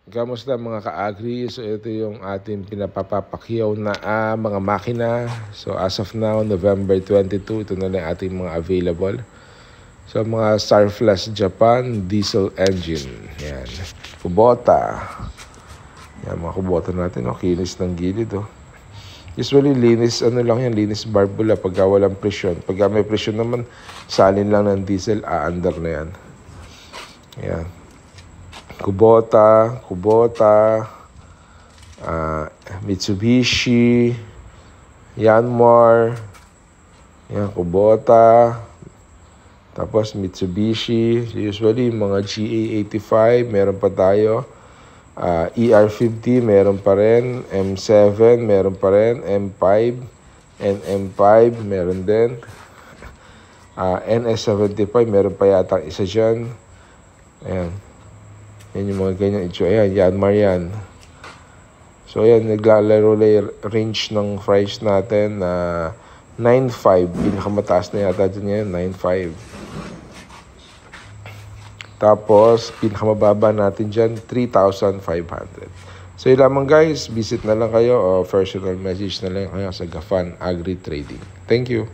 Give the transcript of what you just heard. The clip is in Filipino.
Kamusta mga ka-agri? So ito yung ating pinapapakyaw na mga makina. So as of now, November 22, ito na lang ating mga available. So mga Starflash Japan diesel engine. Yan. Kubota. Yan mga kubota natin. Kinis ng gilid. Usually linis lang yan, linis barbula pagka walang presyon. Pagka may presyon naman, salin lang ng diesel, aandar na yan. Yan. Kubota, Mitsubishi, Yanmar, yan, Kubota, tapos Mitsubishi, usually mga GA85, meron pa tayo, ER50, meron pa rin, M7, meron pa rin, M5, NM5, meron din, NS75, meron pa yata isa dyan, ayan. Yan yung mga ganyan ito. Ayan, Yanmar yan. So, ayan, naglalaro range ng price natin na 9.5. Pinakamataas na yata dyan yan, 9.5. Tapos, pinakamababa natin dyan, 3,500. So, yun lamang guys. Visit na lang kayo o personal message na lang kayo sa Gafan Agri Trading. Thank you.